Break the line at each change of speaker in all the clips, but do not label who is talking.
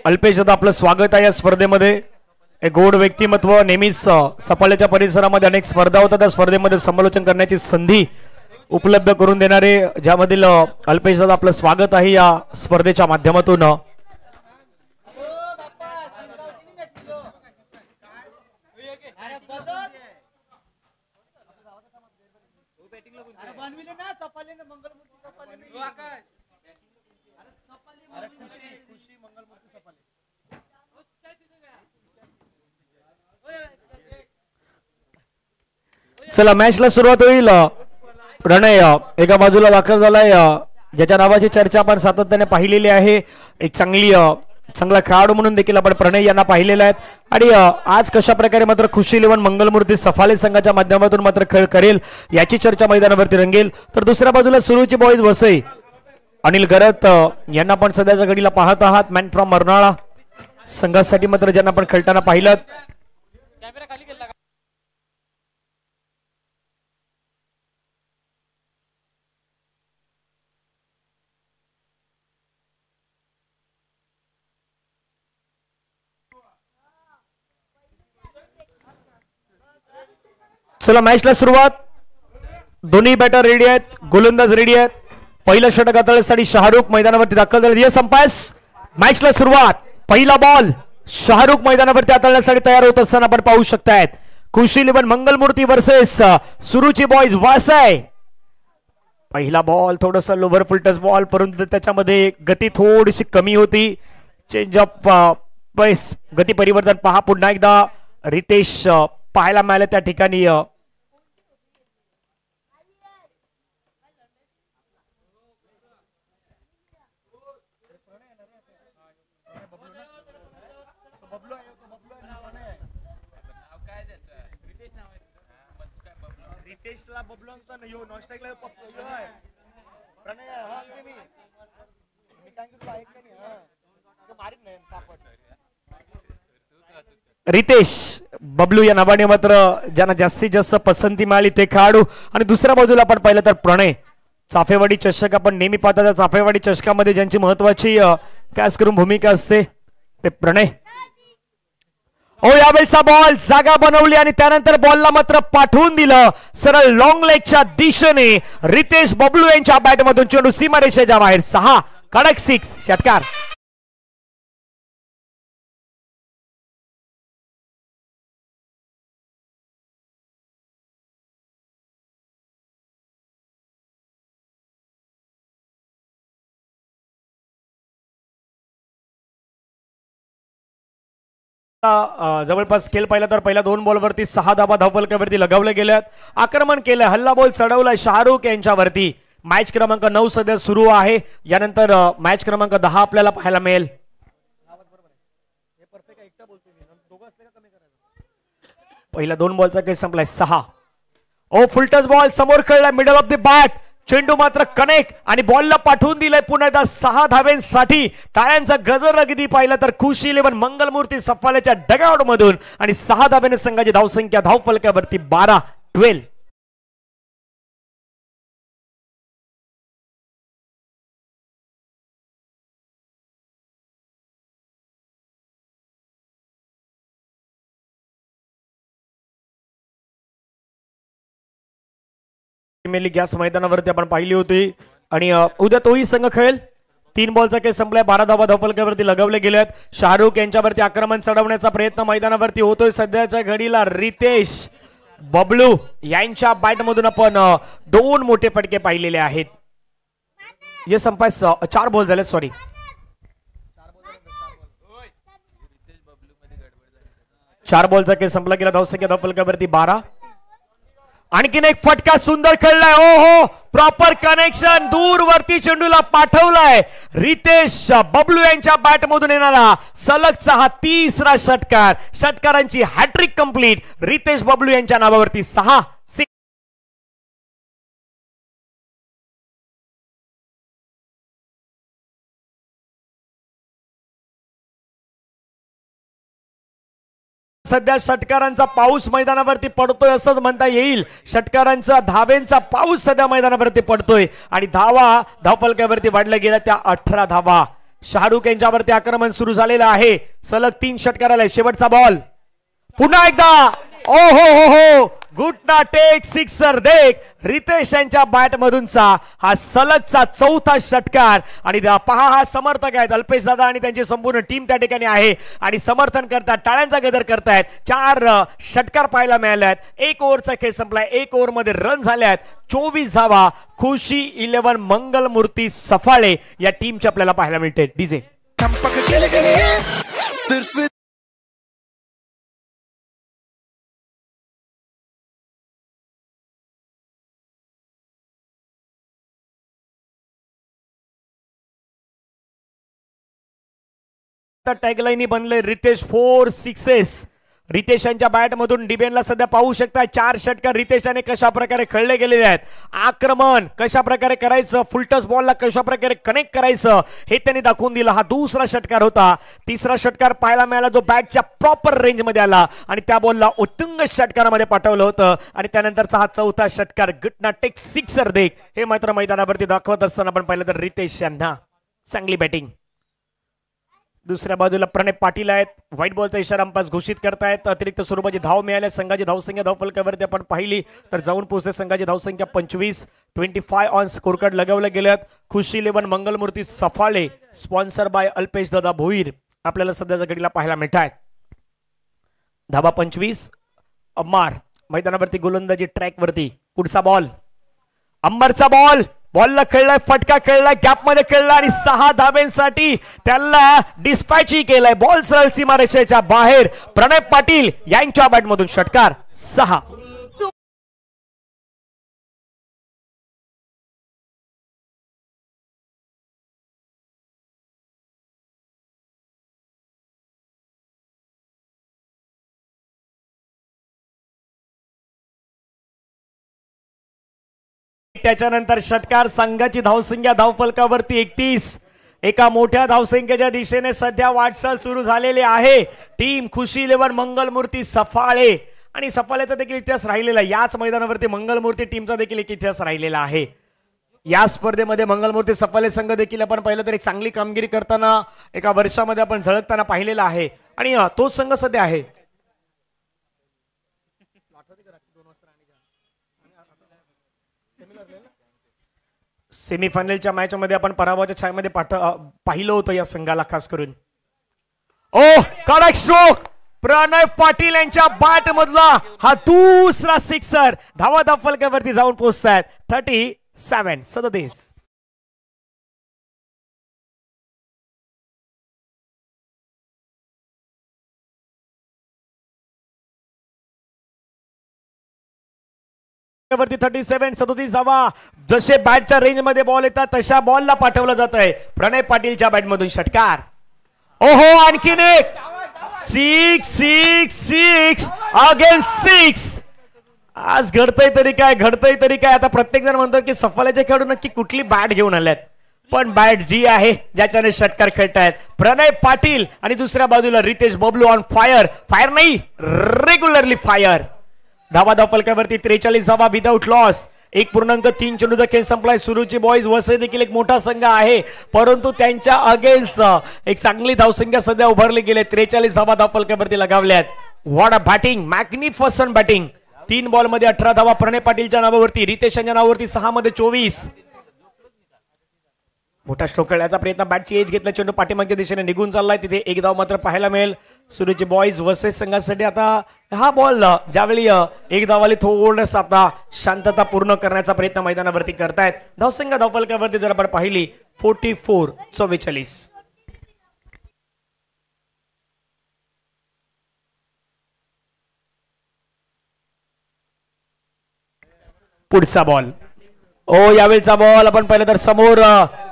अल्पेश दादा आपलं स्वागत आहे या स्पर्धेमध्ये। एक गोड व्यक्तिमत्व, नेहमीच सफाळ्याच्या परिसरामध्ये अनेक स्पर्धा होतात, त्या स्पर्धेमध्ये समालोचन करण्याची संधी उपलब्ध करून देणारे ज्यामधील अल्पेश दादा आपलं स्वागत आहे या स्पर्धेच्या माध्यमातून। चला मॅचला सुरुवात होईल। प्रणय एका बाजूला दाखल झालाय, ज्याच्या नावाची चर्चा आपण सातत्याने पाहिलेली आहे। एक चांगला खेळाडू म्हणून देखील आपण प्रणय यांना पाहिलेला आहे आणि आज कशा प्रकारे मात्र खुशी इलेव्हन मंगलमूर्ती सफाळे संघाच्या माध्यमातून मात्र खेळ करेल याची चर्चा मैदानावरती रंगेल। तर दुसऱ्या बाजूला सुरुची बॉईज वसई अनिल गरत यांना पण सध्याच्या घडीला पाहत आहात। मॅन फ्रॉम मरनाळा संघासाठी मात्र ज्यांना आपण खेळताना पाहिलं। चला मॅचला सुरुवात। दोन्ही बॅटर रेडी आहेत, गोलंदाज रेडी आहेत। पहिलं षटक हाताळण्यासाठी शाहरुख मैदानावरती दाखल झाले। यस अंपायर्स, मॅचला सुरुवात। पहिला बॉल शाहरुख मैदानावरती हाताळण्यासाठी तयार होत असताना आपण पाहू शकतायत Khushi eleven Mangalmurti versus Suruchi boys वासाय। पहिला बॉल थोडासा लोव्हर फुल टच बॉल, परंतु त्याच्यामध्ये गती थोडीशी कमी होती। चेंज ऑफ पेस, गती परिवर्तन पहा पुन्हा एकदा रितेश पाहायला मिळाले त्या ठिकाणी। रितेश बबलू या नावाने मात्र ज्यांना जास्तीत जास्त पसंती मिळाली ते खेळाडू। आणि दुसऱ्या बाजूला आपण पाहिलं तर प्रणय, चाफेवाडी चषक आपण नेहमी पाहता, त्या चाफेवाडी चषकामध्ये ज्यांची महत्वाची खास करून भूमिका असते ते प्रणय। यावेळचा बॉल जागा बनवली आणि त्यानंतर बॉलला मात्र पाठवून दिलं सरळ लॉंग लेगच्या दिशेने। रितेश बबलू यांच्या बॅटमधून चेंडू सीमारेषेच्या बाहेर, 6 कडक 6 षटकार। जवळपास खेळ पाहिला तर पहिल्या 2 बॉलवरती 6 धाबा धावफलकावरती लगावले गेल्यात। आक्रमण केलं, हल्ला बॉल चढवलाय शाहरुख यांच्यावरती। मॅच क्रमांक 9 सध्या सुरू आहे, यानंतर मॅच क्रमांक 10 आपल्याला पाहायला मिळेल। पहिल्या 2 बॉलचा खेळ संपलाय, 6। फुलटच बॉल समोर खेळलाय, मिडल ऑफ द बॅट, चेंडू मात्र कनेक्ट आणि बॉलला पाठवून दिलाय पुन्हा एकदा 6 धाव्यांसाठी। टाळ्यांचा गजर अगदी पाहिला तर खुशी इलेव्हन मंगलमूर्ती सफाळ्याच्या डगआउट मधून आणि 6 धाव्याने संघाची धावसंख्या धावफलकावरती 12-12। गॅस मैदानावरती आपण पाहिली होती आणि उद्या तोही संघ खेळेल। 3 बॉलचा खेळ संपलाय, 12 धावा धावफलकावरती लगावले गेलेत। शाहरुख यांच्यावरती आक्रमण चढवण्याचा प्रयत्न मैदानावरती होतोय सध्याच्या घडीला। रितेश बबलू यांच्या बॅटमधून आपण 2 मोठे फटके पाहिलेले आहेत। हे संपाय 4 बॉल झाले, सॉरी 4 बॉलचा खेळ संपला गेला, धावसंख्या धावफलकावरती 12। आणखीन एक फटका सुंदर खेळलाय, प्रॉपर कनेक्शन, दूरवरती चेंडूला पाठवलाय रितेश बबलू यांच्या बॅटमधून येणारा सलगचा हा 3रा षटकार। षटकारांची हॅट्रिक कंप्लीट रितेश बबलू यांच्या नावावरती, 6-6। सध्या षटकारांचा पाऊस मैदानावरती पडतोय असंच म्हणता येईल। षटकारांचा धावेंचा पाऊस सध्या मैदानावरती पडतोय आणि धावा धावफलकावरती वाढल्या गेल्या त्या 18 धावा। शाहरुख यांच्यावरती आक्रमण सुरू झालेलं आहे. सलग 3 षटकार आले. शेवटचा बॉल पुन्हा एकदा ओ हो गुड ना टेक सिक्सर देख रितेश यांच्या बॅट मधूनचा हा सलगचा 4था षटकार. आणि पहा हा समर्थक आहेत अल्पेश दादा आणि त्यांची संपूर्ण टीम त्या ठिकाणी आहे आणि समर्थन करतात, टाळ्यांचा गजर करतायत. 4 षटकार पाहायला मिळाले आहेत. 1 ओव्हरचा खेळ संपलाय. 1 ओव्हर मध्ये रन झाले आहेत 24 धावा. खुशी 11 मंगलमूर्ती सफाळे या टीमचे आपल्याला पाहायला मिळते. डीजे टॅगलाईन बनले रितेश 4 सिक्सेस. रितेश यांच्या बॅट मधून डिबेनला सध्या पाहू शकता 4 षटकार रितेशाने कशा प्रकारे खेळले गेलेले आहेत. आक्रमण कशा प्रकारे करायचं, फुलटस बॉलला कशा प्रकारे कनेक्ट करायचं हे त्यांनी दाखवून दिलं. हा दुसरा षटकार होता. तिसरा षटकार पाहायला मिळाला जो बॅटच्या प्रॉपर रेंज मध्ये आला आणि त्या बॉलला उत्तुंग षटकारामध्ये पाठवलं होतं. आणि त्यानंतरचा हा 4था षटकार गुड टेक सिक्सर देख हे मात्र मैदानावरती दाखवत असताना आपण पाहिलं तर रितेश यांना चांगली बॅटिंग. दुसऱ्या बाजूला प्रणय पाटील आहेत. व्हाईट बॉलचा इशारा अंपायर घोषित करतायत. अतिरिक्त स्वरूपाची धाव मिळाल्या. संघाची धावसंख्या धावफलकावरती आपण पाहिली तर जाऊन पोहोचते. संघाची धावसंख्या 25 ऑन स्कोर कार्ड लगवले गेलेत. खुशी 11 मंगलमूर्ती सफाळे स्पॉन्सर बाय अल्पेश दादा भोईर आपल्याला सध्याच्या घडीला पाहायला मिळत आहेत. धावा 25. अम्मार मैदानावरती गोलंदाजी ट्रॅक वरती. पुढचा बॉल अंबरचा बॉल बॉलला खेळलाय, फटका खेळलाय, गॅप मध्ये खेळला आणि 6 धाब्यांसाठी त्याला डिस्पॅचही केलाय. बॉल सरळ सीमारेषेच्या बाहेर. प्रणय पाटील यांच्या बॅट मधून षटकार 6. त्याच्यानंतर षटकार. संघाची धावसंख्या धावफलकावरती 31. एका मोठ्या धावसंख्येच्या दिशेने सध्या वाटचाल सुरू झालेली आहे. टीम खुशी 11 मंगलमूर्ती सफाळे आणि सफाळेचा देखील इतिहास राहिलेला आहे. याच मैदानावरती मंगलमूर्ती टीमचा देखील एक इतिहास राहिलेला आहे. या स्पर्धेमध्ये मंगलमूर्ती सफाळे संघ देखील आपण पाहिलं तर एक चांगली कामगिरी करताना एका वर्षामध्ये आपण झळकताना पाहिलेला आहे आणि तोच संघ सध्या आहे. सेमीफायनलच्या मॅच मध्ये आपण पराभवाच्या छायेमध्ये पाहिलं होतं या संघाला खास करून. ओ कडक स्ट्रोक प्रणय पाटील यांच्या बॅट मधला हा दुसरा सिक्सर. धावा धावफलकावरती जाऊन पोहोचतायत 37. वरती 37 धावा. जसे बॅटच्या रेंज मध्ये बॉल येतात तशा बॉलला पाठवलं जात आहे. प्रणय पाटीलच्या बॅट मधून षटकार. ओहो आणखीन एक 6 अगेन्स्ट 6. आज घडतंय तरी काय. आता प्रत्येक जण म्हणतो की सफाळ्याचे खेळाडू नक्की कुठली बॅट घेऊन आल्यात, पण बॅट जी आहे ज्याच्याने षटकार खेळतायत प्रणय पाटील आणि दुसऱ्या बाजूला रितेश बबलू ऑन फायर नाही रेग्युलरली फायर. धावा धावफलकावरती 43 धावा विदाउट लॉस. 1.3 चेंडूचा खेळ संपलाय. सुरुची बॉईज वसई देखील एक मोठा संघ आहे परंतु त्यांच्या अगेन्स्ट एक चांगली धावसंख्या सध्या उभारली गेली. 43 धावा धावफलकावरती लगावल्यात. What a batting, magnificent batting. 3 ball मध्ये 18 धावा प्रणय पाटीलच्या नावावरती. रितेश यांच्या नावावरती 6 मध्ये 24. मोठा स्ट्रोक खेळण्याचा प्रयत्न. बॅटची एज घेतला. चेंडू पाठीमागच्या दिशेने निघून चाललाय. तिथे 1 धाव मात्र पाहायला मिळेल सुरुची बॉईज वसई संघासाठी. आता हा बॉल ज्यावेळी 1 धावाली थोडंसं आता शांतता पूर्ण करण्याचा प्रयत्न मैदानावरती करतायत. धावसंख्या धावफलकावरती जर आपण पाहिली 44. पुढचा बॉल. यावेळचा बॉल आपण पाहिलं तर समोर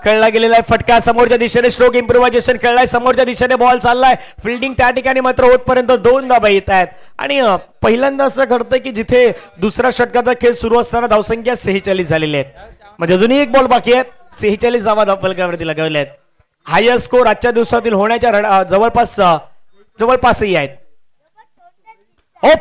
खेळला गेलेला आहे. फटका समोरच्या दिशेने. स्ट्रोक इम्प्रोव्हायझेशन खेळलाय. समोरच्या दिशेने बॉल चाललाय. फिल्डिंग त्या ठिकाणी मात्र होतपर्यंत 2 धावा येत आहेत आणि पहिल्यांदा असं घडतंय की जिथे दुसऱ्या षटकाचा खेळ सुरू असताना धावसंख्या 46 झालेली आहेत. म्हणजे अजूनही 1 बॉल बाकी आहेत. 46 धावा धावफलकावरती लगावल्या आहेत. हायस्ट स्कोर आजच्या दिवसातील होण्याच्या जवळपासही आहेत.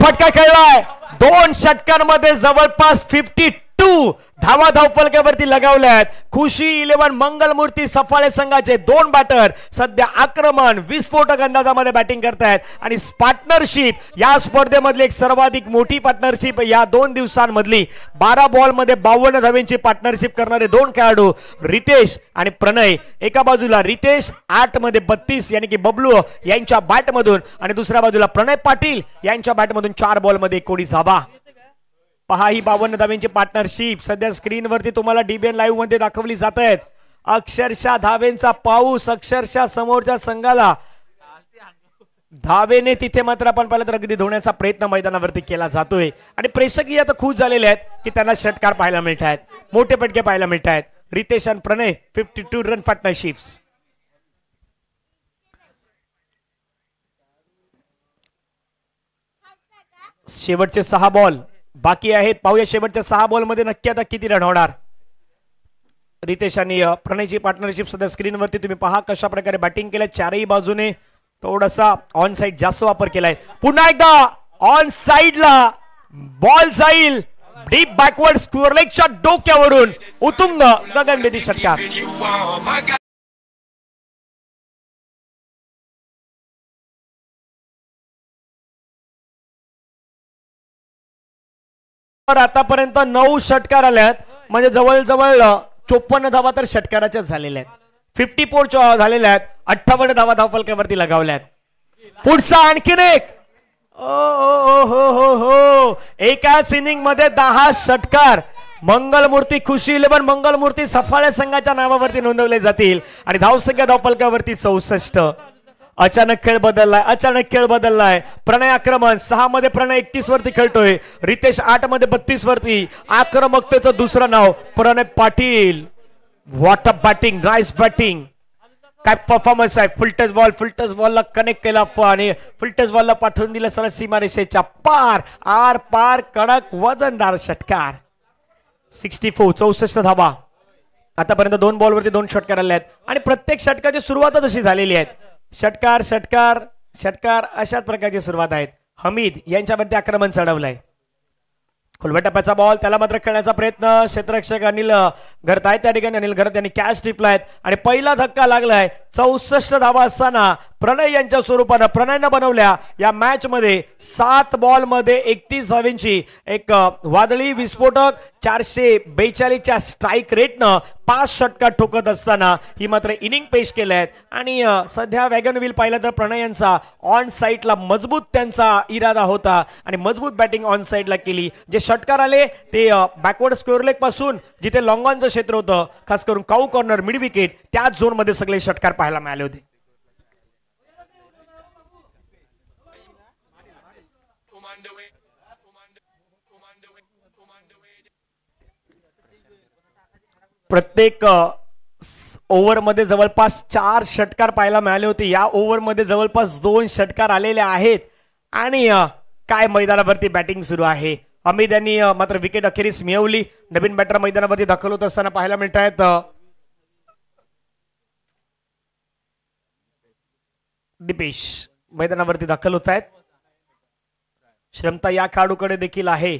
फटका खेळलाय. 2 षटकांमध्ये जवळपास 52 52 धावा धावफलकावरती लगावल्यात. खुशी 11 मंगलमूर्ती सफाळे संघाचे दोन बॅटर सध्या आक्रमण विस्फोटक अंदाजामध्ये बॅटिंग करतायत आणि पार्टनरशिप या स्पर्धेमधली एक सर्वाधिक मोठी पार्टनरशिप या 2 दिवसांमधली 12 बॉल मध्ये 52 धावांची पार्टनरशिप करणारे दोन खेळाडू रितेश आणि प्रणय. एका बाजूला रितेश 8 मध्ये 32 यानी की बबलू यांच्या बॅटमधून आणि दुसऱ्या बाजूला प्रणय पाटील यांच्या बॅटमधून 4 बॉल मध्ये 19 धावा. पहा ही 52 धावांची पार्टनरशिप सध्या स्क्रीनवरती तुम्हाला डीबीएन लाईव्ह मध्ये दाखवली जात आहेत. अक्षरशः धावेंचा पाऊस, अक्षरशः समोरच्या संघाला धावेने तिथे मात्र आपण पाहिलं तर अगदी धुण्याचा प्रयत्न मैदानावरती केला जातोय आणि प्रेक्षकही आता खुश झालेले आहेत की त्यांना षटकार पाहायला मिळत आहेत, मोठे पटके पाहायला मिळत आहेत. रितेश आणि प्रणय 52 रन पार्टनरशिप्स. शेवटचे 6 बॉल बाकी आहेत. पाहूया शेवटच्या 6 बॉल मध्ये नक्की आता किती रन होणार. रितेश आणि प्रणयची पार्टनरशिप सध्या स्क्रीनवरती तुम्ही पहा कशा प्रकारे बॅटिंग केलंय. चारही बाजूने थोडासा ऑन साइड जास्त वापर केलाय. पुन्हा एकदा ऑन साइडला बॉल जाईल डीप बॅकवर्ड स्क्वेअर लेगच्या डोक्यावरून उतुंग गगनभेदी षटकार. आतापर्यंत 9 षटकार आल्यात म्हणजे जवळजवळ 54 धावा तर षटकाराच्या झालेल्या आहेत. 54 झालेल्या आहेत. 58 धावा धावफलकावरती लगावल्यात. पुढचा आणखीन एक हो एकाच इनिंग मध्ये 10 षटकार मंगलमूर्ती खुशी 11 मंगलमूर्ती सफाळे संघाच्या नावावरती नोंदवले जातील आणि धावसंख्या धावफलकावरती 64. अचानक खेळ बदललाय. प्रणय आक्रमण 6 मध्ये प्रणय 31 वरती खेळतोय. रितेश 8 मध्ये 32 वरती. आक्रमकतेचं दुसरं नाव Pranay Patil. What a batting, nice batting. काय परफॉर्मन्स आहे. फुलटच बॉलला कनेक्ट केला आणि फुलटच बॉलला पाठवून दिलं सरळ सीमारेषेच्या पार. आर पार कडक वजनदार षटकार. 64 धावा. आतापर्यंत 2 बॉलवरती 2 षटकार आले आहेत आणि प्रत्येक षटकाची सुरुवातच अशी झालेली आहे. षटकार षटकार षटकार अशाच प्रकारची सुरुवात आहेत. हमीद यांच्यावरती आक्रमण चढवलंय. खुलव्या टप्प्याचा बॉल त्याला मात्र खेळण्याचा प्रयत्न क्षेत्ररक्षक अनिल घरत आहेत. त्या ठिकाणी अनिल घरत यांनी कॅच टिपलाय आणि पहिला धक्का लागलाय. 64 धावा असताना प्रणय यांच्या स्वरूपानं प्रणयनं बनवल्या या मॅच मध्ये 7 बॉल मध्ये 31 धावांची एक वादळी विस्फोटक 442च्या स्ट्राईक रेटनं 5 षटकार ठोकत असताना ही मात्र इनिंग पेश केले आहेत आणि सध्या वॅगन व्हील पाहिलं तर प्रणय यांचा ऑन साइडला मजबूत त्यांचा इरादा होता आणि मजबूत बॅटिंग ऑन साइडला केली. जे षटकार आले ते बॅकवर्ड स्क्वेअर लेग पासून जिथे लॉंग ऑनचं क्षेत्र होतं खास करून काऊ कॉर्नर मिड विकेट त्या झोन मध्ये सगळे षटकार पाहायला मिळाले होते. प्रत्येक ओव्हर मध्ये जवळपास 4 षटकार पाहायला मिळाले होते. या ओव्हर मध्ये जवळपास 2 षटकार आलेले आहेत आणि काय मैदानावरती बॅटिंग सुरू आहे. अमित यांनी मात्र विकेट अखेरीस मिळवली. नवीन बॅटर मैदानावरती दाखल होत असताना पाहायला मिळत आहेत. दीपेश मैदानावरती दाखल होत आहेत. श्रमता या खेळाडूकडे देखील आहे.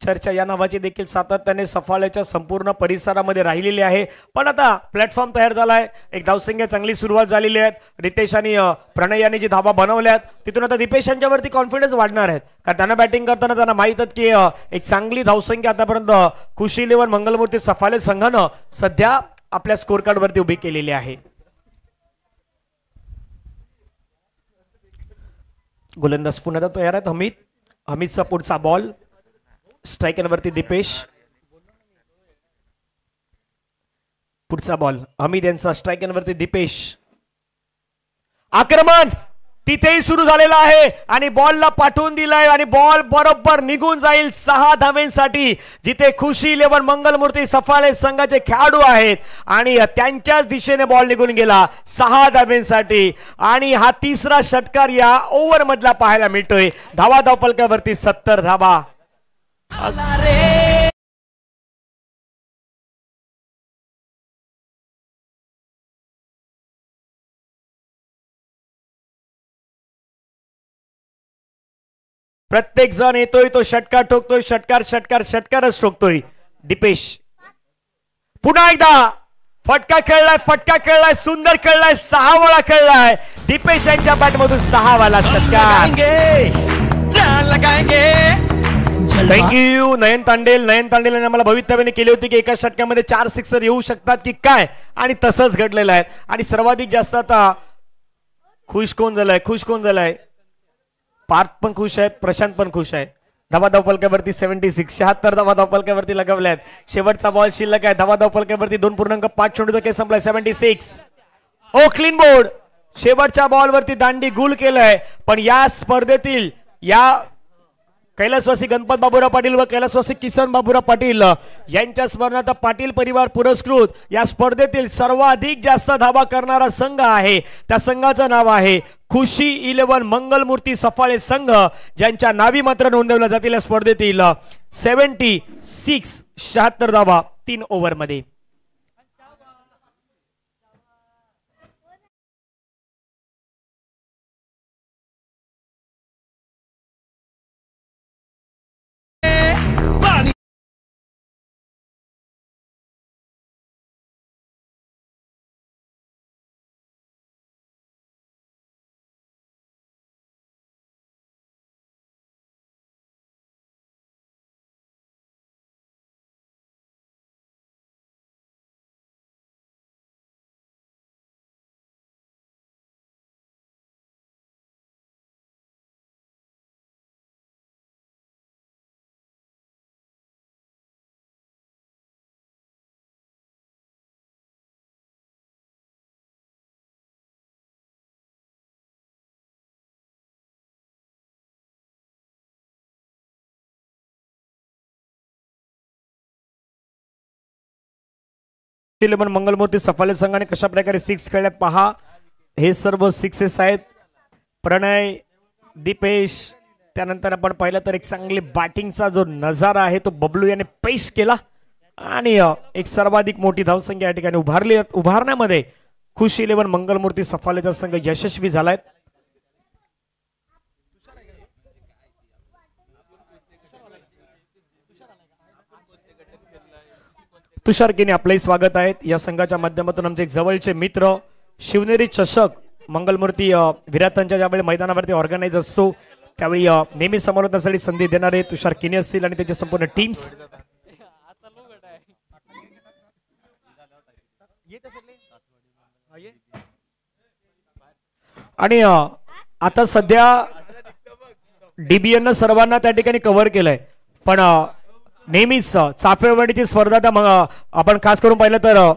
चर्चा या नावाची देखील सातत्याने सफाळ्याच्या संपूर्ण परिसरामध्ये राहिलेली आहे. पण आता प्लॅटफॉर्म तयार झालाय. एक धावसंख्या चांगली सुरुवात झालेली आहे. रितेश आणि प्रणय यांनी जी धावा बनवल्यात तिथून आता दीपेश यांच्यावरती कॉन्फिडन्स वाढणार आहेत कारण त्यांना बॅटिंग करताना त्यांना माहित आहे की एक चांगली धावसंख्या आतापर्यंत खुशी 11 मंगलमूर्ती सफाळे संघानं सध्या आपल्या स्कोर कार्ड वरती उभी केलेली आहे. गोलंदाज पुन्हा तयार आहेत. हमीदचा पुढचा बॉल. स्ट्रायकरवरती दीपेश. पुढचा बॉल हमीद यांचा. स्ट्रायकरवरती दीपेश. आक्रमण तिथेही सुरू झालेला आहे आणि बॉलला पाठवून दिलाय आणि बॉल बरोबर निघून जाईल 6 धावांसाठी जिथे खुशी 11 मंगलमूर्ती सफाळे संघाचे खेळाडू आहेत आणि त्यांच्याच दिशेने बॉल निघून गेला 6 धावांसाठी आणि हा तिसरा षटकार या ओव्हर मधला पाहायला मिळतोय. धावा धावफलकावरती 70 धावा. प्रत्येक जण येतोय तो षटकार ठोकतोय. षटकारच ठोकतोय. दीपेश पुन्हा एकदा फटका खेळलाय सुंदर खेळलाय 6 वेळा खेळलाय दीपेश यांच्या बॅट मधून 6 वाला षटकार थँक्यू नयन तांडेल यांनी मला भवितव्याने केली होती की एका षटकामध्ये 4 सिक्सर येऊ शकतात की काय आणि तसंच घडलेलं आहे आणि सर्वाधिक जास्त आता खुश कोण झालाय पार्थ पण खुश आहेत प्रशांत पण खुश आहे धावा फलकावरती 76 76 धावा फलकावरती लगवल्यात शेवटचा बॉल शिल्लक आहे धावा फलकावरती 2.5 चेंडू संपलाय 76 ओ क्लीन बोर्ड शेवटच्या बॉल वरती दांडी गुल केलंय पण या स्पर्धेतील या कैलासवासी गणपत बाबूराव पाटील व कैलासवासी किसन बाबूराव पाटील यांच्या स्मरणार्थ पाटील परिवार पुरस्कृत या स्पर्धेतील सर्वाधिक जास्त धावा करणारा संघ आहे त्या संघाचं नाव आहे खुशी 11 मंगलमूर्ती सफाळे संघ ज्यांच्या नावी मात्र नोंदवल्या जातील या स्पर्धेतील 76 धावा 3 ओव्हर मध्ये मंगलमूर्ती सफाळे संघाने कशा प्रकारे 6 खेळल्यात पहा हे सर्व 6 आहेत प्रणय दीपेश त्यानंतर आपण पाहिलं तर एक चांगली बॅटिंगचा जो नजारा आहे तो बबलू याने पेश केला आणि एक सर्वाधिक मोठी धावसंख्या या ठिकाणी उभारण्यामध्ये खुश 11 मंगलमूर्ती सफाळेचा संघ यशस्वी झालाय तुषार केने आपलंही स्वागत आहे या संघाच्या माध्यमातून आमचे एक जवळचे मित्र शिवनेरी चषक मंगलमूर्ती विराटांच्या ज्यावेळी मैदानावरती ऑर्गनाइज असतो त्यावेळी नेहमी समोरण्यासाठी संधी देणारे तुषार केने असतील आणि त्याचे संपूर्ण टीम्स आणि आता सध्या डीबीएन सर्वांना त्या ठिकाणी कव्हर केलंय पण नेहमीच चाफेवाडीची स्पर्धा आपण खास करून पाहिलं तर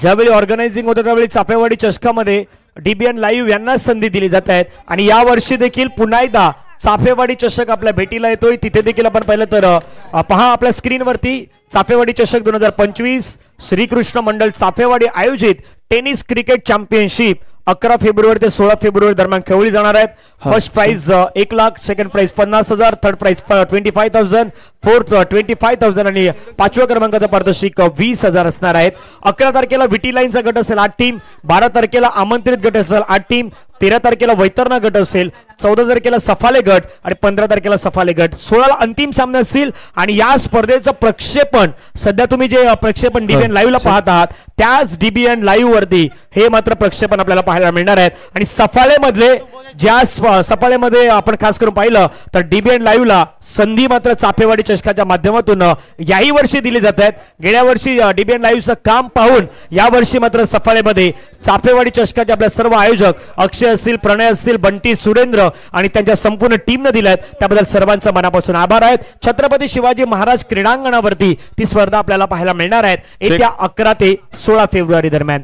ज्यावेळी ऑर्गनायझिंग होतं त्यावेळी चाफेवाडी चषकामध्ये डीबीएन लाईव्ह यांना संधी दिली जात आहेत आणि या वर्षी देखील पुन्हा एकदा चाफेवाडी चषक आपल्या भेटीला येतोय तिथे देखील आपण पाहिलं तर पहा आपल्या स्क्रीनवरती चाफेवाडी चषक 2025 श्रीकृष्ण मंडळ चाफेवाडी आयोजित टेनिस क्रिकेट चॅम्पियनशिप 11 फेब्रुवारी ते 16 फेब्रुवारी दरम्यान खेळली जाणार आहेत first prize 1 lakh second prize 50,000 third prize 25,000 fourth 25,000 आणि 5व्या क्रमांकाचा पारितोषिक 20,000 असणार आहेत 11 तारखेला विटी लाईनचा गट असेल 8 टीम 12 तारखेला आमंत्रित गट असेल 8 टीम 13 तारखेला वैतरणा गट असेल 14 तारखेला सफाले गट आणि 15 तारखेला सफाले गट 16 ला अंतिम सामने असतील आणि या स्पर्धेचं प्रक्षेपण सध्या तुम्ही जे प्रक्षेपण डीबीएन लाईव्ह ला पाहत आहात त्याच डीबीएन लाईव्ह वरती हे मात्र प्रक्षेपण आपल्याला पाहायला मिळणार आहेत आणि सफाळे मधले ज्या सफाळेमध्ये आपण खास करून पाहिलं तर डीबीएन लाईव्ह ला संधी मात्र चाफेवाडी चषकाच्या माध्यमातून याही वर्षी दिली जात आहेत गेल्या वर्षी डीबीएन लाईव्हचं काम पाहून या वर्षी मात्र सफाळेमध्ये चाफेवाडी चषकाचे आपले सर्व आयोजक अक्षय असतील प्रणय असतील बंटी सुरेंद्र आणि त्यांच्या संपूर्ण टीमने दिल्यात त्याबद्दल सर्वांचा मनापासून आभार आहेत छत्रपती शिवाजी महाराज क्रीडांगणावरती ती स्पर्धा आपल्याला पाहायला मिळणार आहेत येत्या 11 ते 16 फेब्रुवारी दरम्यान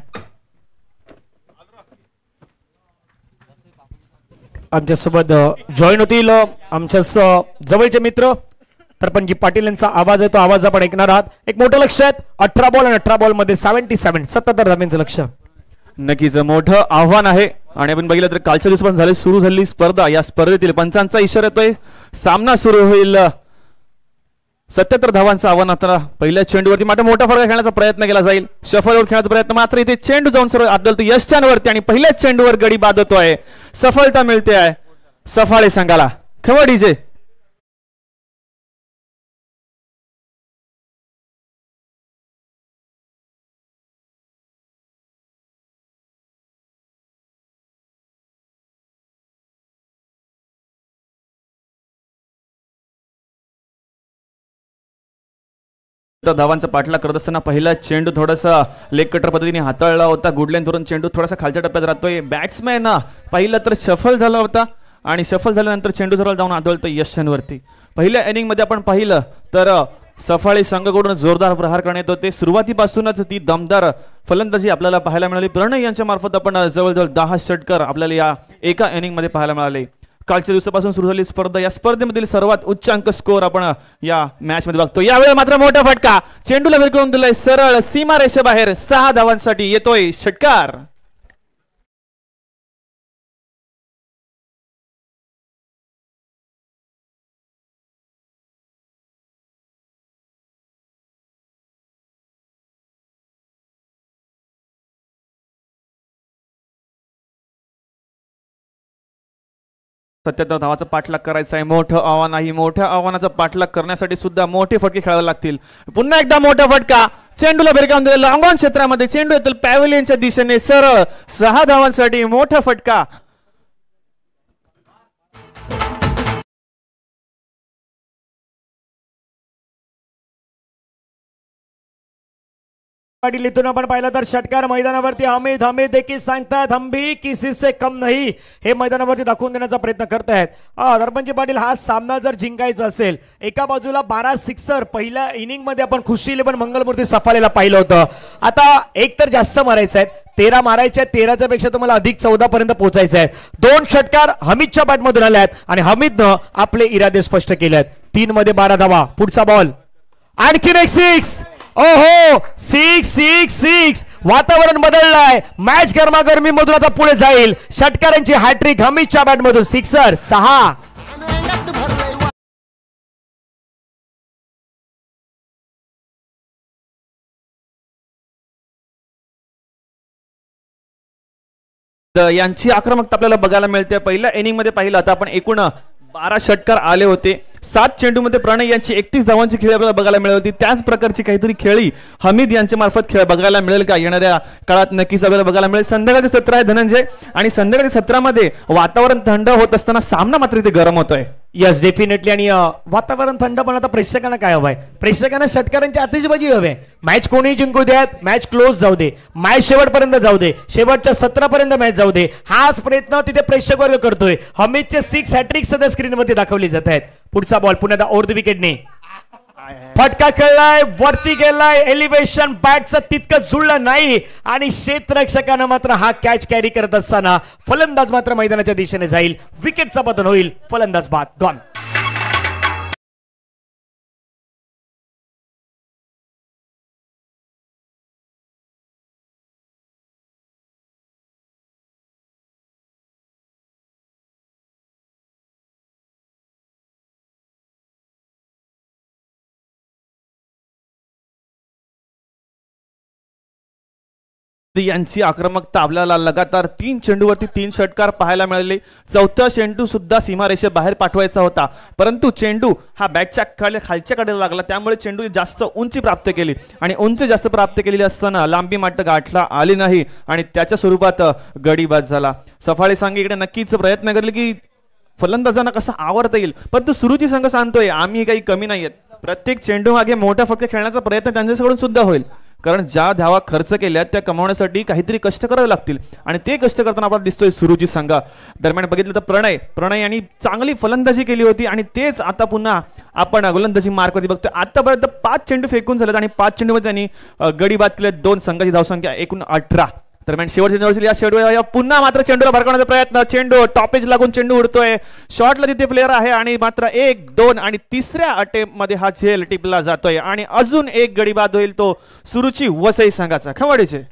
आमच्यासोबत जॉईन होतील आमच्या जवळचे मित्र तरपणजी पाटील यांचा आवाज आहे तो आवाज आपण ऐकणार आहात एक मोठं लक्ष आहे 18 बॉल आणि 18 बॉल मध्ये 77 धाब्यांचं लक्ष
नक्कीच मोठं आव्हान आहे आणि आपण बघितलं तर कालच्या दिवशी पण सुरू झालेली स्पर्धा या स्पर्धेतील पंचांचा इशारा येतोय सामना सुरू होईल 77 धावांचं आव्हान आता पहिल्या चेंडूवरती मात्र मोठा फरक खेळण्याचा प्रयत्न केला जाईल शफलवर खेळण्याचा प्रयत्न मात्र इथे चेंडू जाऊन सर्व आपल्याला यशांवरती आणि पहिल्याच चेंडूवर गडी बाद होतोय सफलता मिळते आहे सफाळे संघाला खवडीचे धावांचा पाठलाग करत असताना पहिला चेंडू थोडासा लेग कटर पद्धतीने हाताळला होता. गुडलेन धरून चेंडू थोडासा खालच्या टप्प्यात राहतोय. बॅट्समॅन पहिला तर सफल झाला होता आणि सफल झाल्यानंतर चेंडू जवळ जाऊन आदळतो यशांवरती. पहिल्या इनिंग मध्ये आपण पाहिलं तर सफाळी संघाकडून जोरदार प्रहार करण्यात होते. सुरुवातीपासूनच ती दमदार फलंदाजी आपल्याला पाहायला मिळाली. प्रणय यांच्या मार्फत आपण जवळजवळ 10 षटकार आपल्याला या एका इनिंग मध्ये पाहायला मिळाले. कालच्या दिवसापासून सुरू झालेली स्पर्धा, या स्पर्धेमधील सर्वात उच्च अंक स्कोर आपण या मॅच मध्ये बघतो. यावेळी मात्र मोठा फटका, चेंडूला भिरकवून दिलाय सरळ सीमा रेषेबाहेर. 6 धावांसाठी येतोय षटकार. सत्याहत्तर धावाचा पाठलाग करायचा आहे. मोठं आव्हान आहे. मोठ्या आव्हानाचा पाठलाग करण्यासाठी सुद्धा मोठे फटके खेळावे लागतील. पुन्हा एकदा मोठा फटका, चेंडूला भिरकावून दिला लॉंग ऑन क्षेत्रामध्ये. चेंडू येतील पॅव्हलियनच्या दिशेने सरळ. 6 धावांसाठी मोठा फटका.
पाटील इथून आपण पाहिलं तर षटकार मैदानावरती हमीद देखील सांगतात हम भी किसी से कम नहीं, हे मैदानावरती दाखवून देण्याचा प्रयत्न करतायत. दर्पणजी पाटील, हा सामना जर जिंकायचा असेल, एका बाजूला 12 सिक्सर पहिल्या इनिंग मध्ये आपण खुशी 11 मंगलमूर्ती सफाळीला पाहिलं होतं. आता एक तर जास्त मारायचं आहे, 13 मारायचे, 13च्या पेक्षा तुम्हाला अधिक 14 पर्यंत पोहोचायचं आहे. 2 षटकार हमीदच्या बॅटमधून आले आहेत आणि हमीदनं आपले इरादे स्पष्ट केले आहेत. 3 मध्ये 12 धावा. पुढचा बॉल, आणखीन एक 6. ओहो, 6. वातावरण बदललंय. मॅच गरमागरमी मधून आता पुढे जाईल. षटकारांची हॅट्रिक हमीदच्या बॅट मधून. सिक्सर 6.
यांची आक्रमकता आपल्याला बघायला मिळते. पहिल्या इनिंग मध्ये पाहिलं आता आपण एकूण 12 षटकार आले होते. 7 चेंडूमध्ये प्रणय यांची 31 धावांची खेळी आपल्याला बघायला मिळाली होती. त्याच प्रकारची काहीतरी खेळी हमीद यांच्या मार्फत खेळ बघायला मिळेल का येणाऱ्या काळात? नक्कीच आपल्याला बघायला मिळेल. संध्याकाळचे सत्र आहे धनंजय, आणि संध्याकाळच्या सत्रामध्ये वातावरण थंड होत असताना सामना मात्र इथे गरम होतोय.
Yes, definitely. आणि वातावरण थंड, पण आता प्रेक्षकांना काय हवंय? प्रेक्षकांना षटकारांची आतिषबाजी हवे. मॅच कोणी जिंकू द्यात, मॅच क्लोज जाऊ दे, मॅच शेवटपर्यंत जाऊ दे, शेवटच्या सत्रापर्यंत मॅच जाऊ दे, हाच प्रयत्न तिथे प्रेक्षक वर्ग करतोय. हमीदचे 6 हॅट्रिक सध्या स्क्रीनवरती दाखवली जात आहेत. पुढचा बॉल पुन्हा ओव्हर द विकेटने फटका खेळलाय, वरती गेलाय. एलिव्हेशन बॅटचं तितकं जुळलं नाही आणि क्षेत्ररक्षकानं मात्र हा कॅच कॅरी करत असताना फलंदाज मात्र मैदानाच्या दिशेने जाईल. विकेटचा पतन होईल. फलंदाज बाद गॉन.
यांची आक्रमकता आपल्याला लगातार 3 चेंडूवरती 3 षटकार पाहायला मिळाले. 4था चेंडू सुद्धा सीमारेषे बाहेर पाठवायचा होता, परंतु चेंडू हा बॅटच्या खालच्या कडेला लागला. त्यामुळे चेंडू जास्त उंची प्राप्त केली आणि उंची जास्त प्राप्त केलेली असताना लांबी मात्र गाठला आली नाही आणि त्याच्या स्वरूपात गडी बाद झाला. सफाळे संघ इकडे नक्कीच प्रयत्न करले की फलंदाजांना कसं आवरता येईल, परंतु सुरुची संघ सांगतोय आम्ही काही कमी नाहीयेत. प्रत्येक चेंडू मागे मोठा फटका खेळण्याचा प्रयत्न त्यांच्याकडून सुद्धा होईल, कारण ज्या धावा खर्च केल्या त्या कमावण्यासाठी काहीतरी कष्ट करावे लागतील आणि ते कष्ट करताना आपल्याला दिसतोय सुरुची संघ. दरम्यान बघितलं तर प्रणय यांनी चांगली फलंदाजी केली होती आणि तेच आता पुन्हा आपण गोलंदाजी मार्कवरती बघतोय. आतापर्यंत 5 चेंडू फेकून झालेत आणि 5 चेंडूमध्ये त्यांनी गडी बाद केले. 2 संघाची धावसंख्या एकूण 18. दरम्यान शेवटच्या या शेवट पुन्हा मात्र चेंडूला भरकवण्याचा प्रयत्न. चेंडू टॉपेज लागून चेंडू उडतोय. शॉटला तिथे प्लेअर आहे आणि मात्र 1, 2 आणि 3ऱ्या अटेम्प्ट मध्ये हा झेल टिपला जातोय आणि अजून एक गडी बाद होईल, तो सुरुची वसई संघाचा. खवडीचे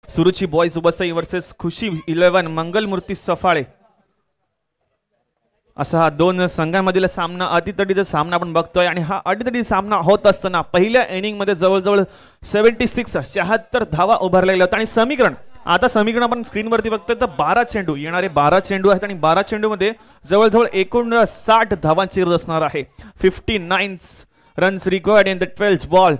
सुरुची बॉयज वसई वर्सेस खुशी 11 मंगलमूर्ती सफाळे. असा हा दोन संघांमधील सामना अटीतटीचा सामना आपण बघतोय आणि हा अटीतटी सामना होत असताना पहिल्या इनिंग मध्ये जवळजवळ 76 धावा उभारलेल्या होत्या आणि समीकरण आता समीकरण आपण स्क्रीनवरती बघतोय तर 12 चेंडू येणारे 12 चेंडू आहेत आणि 12 चेंडू मध्ये जवळजवळ 59 धावांची गरज असणार आहे. 59 runs required in the 12th ball.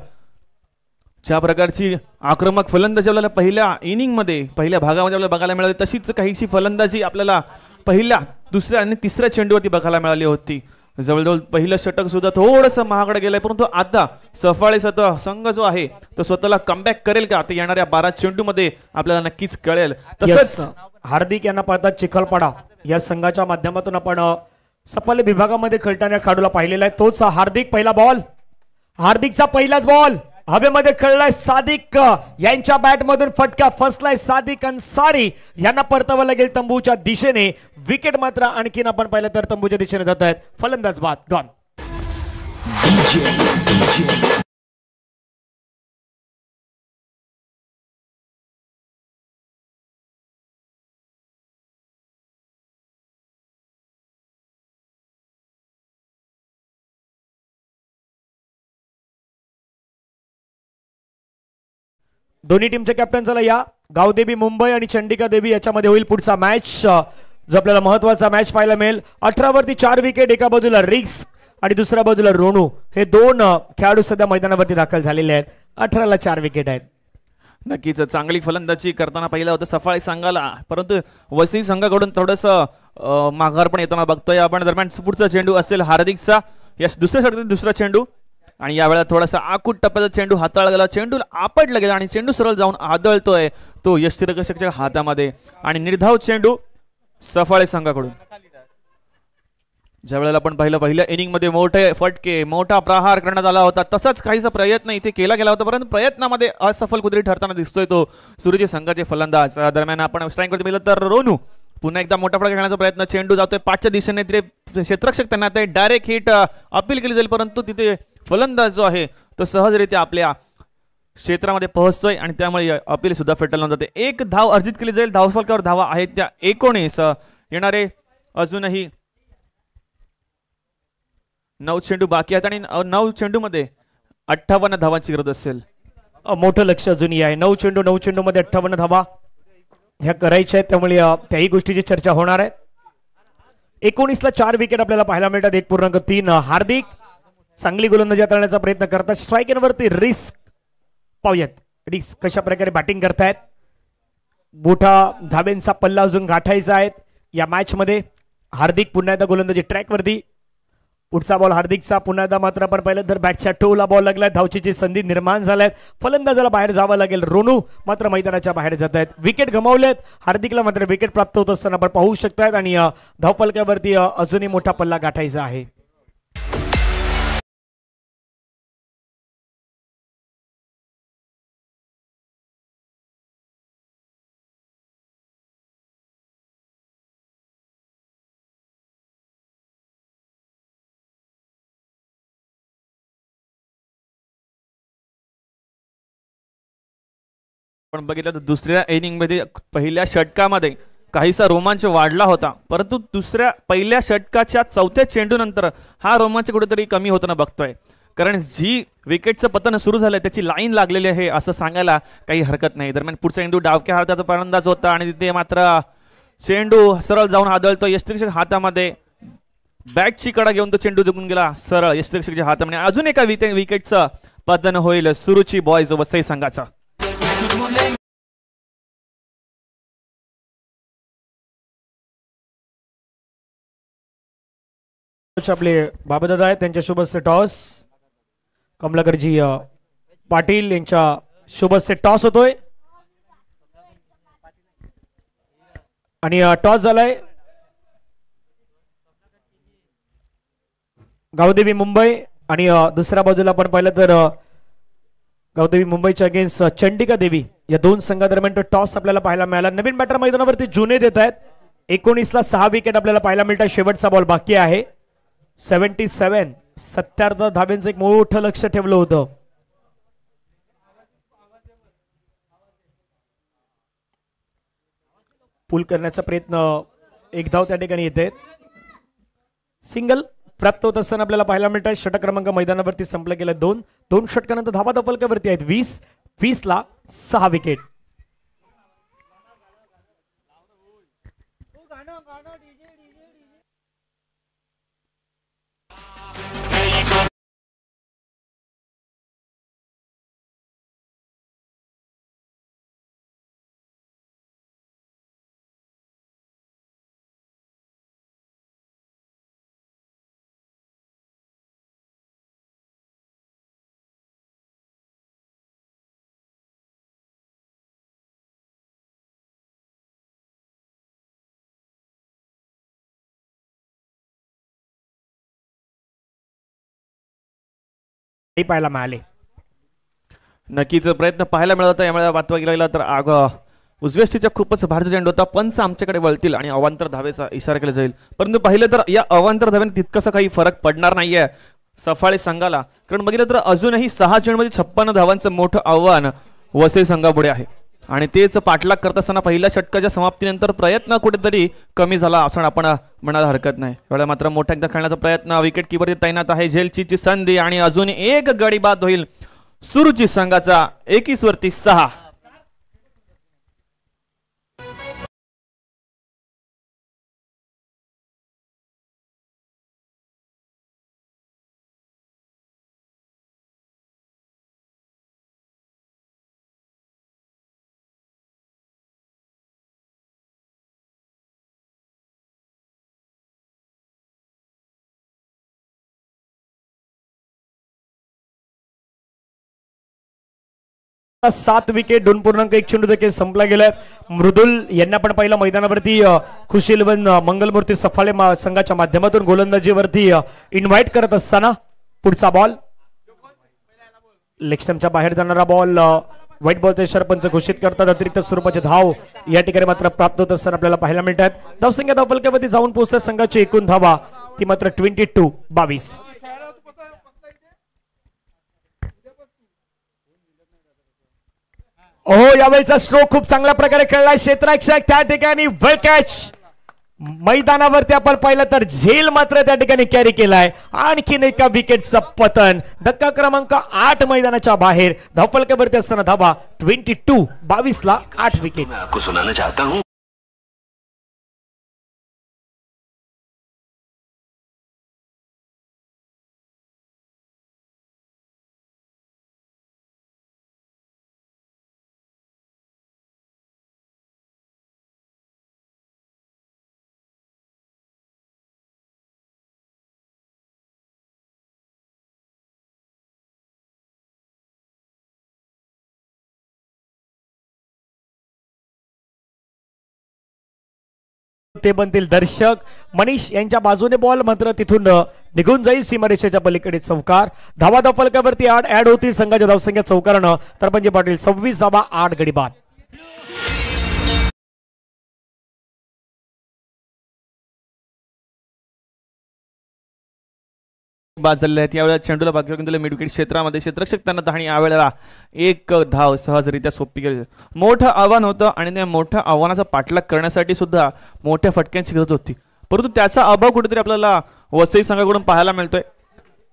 ज्या प्रकारची आक्रमक फलंदाजी आपल्याला पहिल्या इनिंग मध्ये पहिल्या भागामध्ये आपल्याला बघायला मिळाली तशीच काहीशी फलंदाजी आपल्याला पहिल्या दुसऱ्या आणि तिसऱ्या चेंडूवरती बघायला मिळाली होती. जवळजवळ पहिलं षटक सुद्धा थोडंसं महागडे गेलंय परंतु आता सफाळे संघ जो आहे तो स्वतःला कमबॅक करेल का ते येणाऱ्या 12 चेंडूमध्ये आपल्याला नक्कीच कळेल. तसंच
हार्दिक यांना पाहतात चिखलपाडा या संघाच्या माध्यमातून आपण सफल विभागामध्ये खेळताना खेळाडूला पाहिलेला आहे. तोच हार्दिक. पहिला बॉल, हार्दिकचा पहिलाच बॉल हवेमध्ये खेळलाय. सादिक यांच्या बॅट मधून फटका फसलाय. सादिक अन्सारी यांना परतावं लागेल तंबूच्या दिशेने. विकेट मात्र आणखीन आपण पाहिलं तर तंबूच्या दिशेने जात आहेत. फलंदाज बाद गॉन. दोन्ही टीमचे कॅप्टन चला या. गावदेवी मुंबई आणि चंडिका देवी याच्यामध्ये होईल पुढचा मॅच जो आपल्याला महत्वाचा मॅच पाहायला मिळेल. 18 वरती 4 विकेट. एका बाजूला रिक्स आणि दुसऱ्या बाजूला रोनू. हे दोन खेळाडू सध्या मैदानावरती दाखल झालेले आहेत. 18ला 4 विकेट आहेत.
नक्कीच चांगली फलंदाजी करताना पाहिलं होतं सफाळे संघाला परंतु वसई संघाकडून थोडंसं माघार पण येताना बघतोय आपण. दरम्यान पुढचा चेंडू असेल हार्दिकचा. या दुसऱ्या षटकातील दुसरा चेंडू आणि यावेळेला थोडासा आकूट टप्प्याचा चेंडू हाताळला गेला. चेंडू आपटला गेला आणि चेंडू सरळ जाऊन आदळतोय तो यष्टिरक्षकच्या हातामध्ये आणि निर्धाव चेंडू सफाळे संघाकडून. ज्या वेळेला आपण पाहिलं पहिल्या इनिंग मध्ये मोठे फटके मोठा प्रहार करण्यात आला होता तसाच काहीसा प्रयत्न इथे केला गेला होता परंतु प्रयत्नामध्ये असफल कुठेतरी ठरताना दिसतोय तो सूर्य संघाचे फलंदाज. दरम्यान आपण स्ट्राईक वरती पाहिलं तर रोनू पुन्हा एकदा मोठा फटका खेळण्याचा प्रयत्न. चेंडू जातोय 5च्या दिशेने. तिथे क्षेत्ररक्षक त्यांना ते डायरेक्ट हिट अपील केली जाईल परंतु तिथे फलंदाज जो आहे तो सहजरित्या आपल्या क्षेत्रामध्ये पोहोचतोय आणि त्यामुळे अपील सुद्धा फेटाळून जाते. 1 धाव अर्जित केली जाईल. धावफलकावर धावा आहेत त्या 19. येणारे अजूनही 9 चेंडू बाकी आहेत आणि 9 चेंडू मध्ये 58 धावांची गरज असेल.
मोठं लक्ष अजूनही आहे. 9 चेंडू मध्ये 58 धावा ह्या करायच्या आहेत त्यामुळे त्याही गोष्टीची चर्चा होणार आहे. 19ला 4 विकेट आपल्याला पाहायला मिळतात. 1.3. हार्दिक चांगली गोलंदाजी हाताळण्याचा प्रयत्न करतात. स्ट्रायकरवरती रिस्क पाहूयात. रिस्क कशा प्रकारे बॅटिंग करतायत. मोठा धाब्यांचा पल्ला अजून गाठायचा आहे या मॅच मध्ये. हार्दिक पुन्हा एकदा गोलंदाजी ट्रॅक वरती. पुढचा बॉल हार्दिकचा. पुन्हा एकदा मात्र आपण पाहिलं तर बॅटच्या टोला बॉल लागलाय. धावचीची संधी निर्माण झाल्यात. फलंदाजाला बाहेर जावं लागेल. रोनू मात्र मैदानाच्या बाहेर जात आहेत. विकेट गमावलेत. हार्दिकला मात्र विकेट प्राप्त होत असताना आपण पाहू शकतात आणि धावफलकावरती अजूनही मोठा पल्ला गाठायचा आहे.
पण बघितलं तर दुसऱ्या इनिंग मध्ये पहिल्या षटकामध्ये काहीसा रोमांच वाढला होता परंतु पहिल्या षटकाच्या 4थ्या चेंडू नंतर हा रोमांच कुठेतरी कमी होताना बघतोय. कारण जी विकेटचं पतन सुरू झालंय त्याची लाईन लागलेली आहे असं सांगायला काही हरकत नाही. दरम्यान पुढचा चेंडू डावक्या हाताचा फलंदाज होता आणि तिथे मात्र चेंडू सरळ जाऊन आदळतो यष्टिरक्षक हातामध्ये. बॅटची कडा घेऊन तो चेंडू जिंकून गेला सरळ यष्टिरक्षकच्या हातामध्ये. अजून एका विकेटचं पतन होईल सुरुची बॉयज वसई संघाचा.
आपले बाबादादा आहेत त्यांच्या शुभ से टॉस. कमलाकरजी पाटील यांच्या शुभ से टॉस होतोय आणि टॉस झालाय. गावदेवी मुंबई आणि दुसऱ्या बाजूला आपण पाहिलं तर गावदेवी मुंबईच्या अगेन्स्ट चंडिका देवी या दोन संघादरम्यान तो टॉस आपल्याला पाहायला मिळाला. नवीन बॅटर मैदानावरती जुने देत आहेत. 19ला 6 विकेट आपल्याला पाहायला मिळतात. शेवटचा बॉल बाकी आहे. 77 70 धाब्यांचं एक मोठं लक्ष ठेवलं होतं. पूल करण्याचा प्रयत्न. 1 धाव त्या ठिकाणी येते. सिंगल प्राप्त होत असताना आपल्याला पाहायला मिळत आहे. षटक क्रमांक मैदानावरती संपले गेले 2 षटकानंतर धावा फलकावरती आहेत 20 ला 6 विकेट. पाहायला मिळाले.
नक्कीच प्रयत्न पाहायला मिळत होता. यामुळे वाचवा गेला तर उजव्याष्टीच्या खूपच भारतीय चेंडू होता. पंच आमच्याकडे वळतील आणि अवांतर धावेचा इशारा केला जाईल. परंतु पाहिलं तर या अवांतर धावेने तितकंसं काही फरक पडणार नाहीये सफाळे संघाला. कारण बघितलं तर अजूनही 6 चेंडूमध्ये 56 धावांचं मोठं आव्हान वसई संघापुढे आहे आणि तेच पाठलाग करत असताना पहिल्या षटकाच्या समाप्तीनंतर प्रयत्न कुठेतरी कमी झाला असं आपण म्हणायला हरकत नाही. एवढा मात्र मोठा एकदा खेळण्याचा प्रयत्न. विकेट किपर तैनात आहे. झेलची संधी आणि अजून एक गडी बाद होईल सुरुची संघाचा 21 वरती 6.
सात विकेट 2.1 चेंडू देखील संपला गेलाय. मृदुल यांना पण पहिला मैदानावरती खुशी 11 मंगलमूर्ती सफाळे संघाच्या माध्यमातून गोलंदाजीवरती इन्व्हाइट करत असताना पुढचा बॉल लेग स्टंपच्या बाहेर जाणारा बॉल व्हाईट बॉलचे सरपंच घोषित करतात. अतिरिक्त स्वरूपाचे धाव या ठिकाणी मात्र प्राप्त होत असताना आपल्याला पाहायला मिळतात. धावसंख्या धावफलकावरती जाऊन पोहोचतात संघाची एकूण धावा ती मात्र 22-22. यावेळीचा स्ट्रोक खूप चांगल्या प्रकारे खेळला क्षेत्ररक्षक त्या ठिकाणी वेल कॅच. मैदानावरती आपण पाहिलं तर झेल मात्र त्या ठिकाणी कॅरी केलाय. आणखीन एका विकेटचं पतन. धक्का क्रमांक 8 मैदानाच्या बाहेर. धावफलकावरती असताना धावा 22-22 ला 8 विकेट.
आपको सुनाना चाहता हूं
ते बनतील दर्शक. मनीष यांच्या बाजूने बॉल मात्र तिथून निघून जाईल सीमारेषेच्या पलीकडे चौकार. धावा फलकावरती ऍड होतील संघाच्या धावसंख्या चौकारानं. तर म्हणजे पाटील 26 धावा 8 गडी बाद.
बाद झालेले आहेत. यावेळेला चेंडूला भाग्य दिले मिड विकेट क्षेत्रामध्ये. क्षेत्ररक्षक त्यांना धाणी यावेळेला एक धाव सहजरित्या सोपी केली. मोठं आव्हान होतं आणि त्या मोठ्या आव्हानाचा पाठलाग करण्यासाठी सुद्धा मोठ्या फटक्यांची गरज होती. परंतु त्याचा अभाव कुठेतरी आपल्याला वसई संघाकडून पाहायला मिळतोय.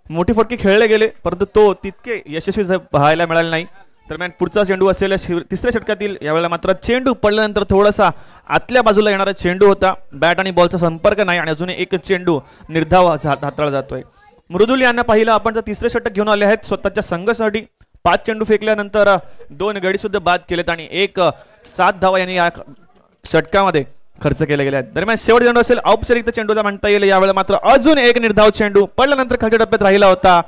मोठी फटके खेळले गेले परंतु तो तितके यशस्वी पाहायला मिळाले नाही. दरम्यान पुढचा चेंडू असलेल्या तिसऱ्या षटकातील यावेळेला मात्र चेंडू पडल्यानंतर थोडासा आतल्या बाजूला येणारा चेंडू होता. बॅट आणि बॉलचा संपर्क नाही आणि अजून एक चेंडू निर्धाव हाताळला जातोय. मृदुल यांना पाहिलं आपण तर तिसरे षटक घेऊन आले आहेत स्वतःच्या संघासाठी. 5 चेंडू फेकल्यानंतर 2 गडी सुद्धा बाद केलेत आणि 7 धावा यांनी या षटकामध्ये खर्च केले गेले आहेत. दरम्यान शेवट चेंडू असेल औपचारिक चेंडूला म्हणता येईल. यावेळेला मात्र अजून एक निर्धाव चेंडू पडल्यानंतर खालच्या टप्प्यात राहिला होता.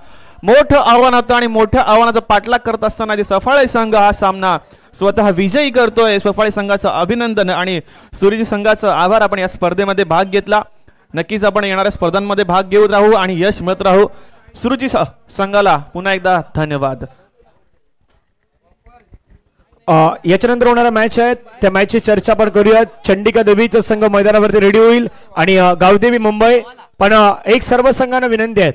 मोठं आव्हान होतं आणि मोठ्या आव्हानाचा पाठलाग करत असताना सफाळे संघ हा सामना स्वतः विजयी करतोय. सफाळे संघाचं अभिनंदन आणि सुरजी संघाचं आभार. आपण या स्पर्धेमध्ये भाग घेतला. नक्कीच आपण येणाऱ्या स्पर्धांमध्ये भाग घेऊन राहू आणि यश मिळत राहू. सुरुची संघाला पुन्हा एकदा धन्यवाद.
याच्यानंतर होणारा मॅच आहे त्या मॅचची चर्चा पण करूया. चंडिका देवीचा संघ मैदानावरती रेडी होईल आणि गावदेवी मुंबई. पण एक सर्व संघांना विनंती आहे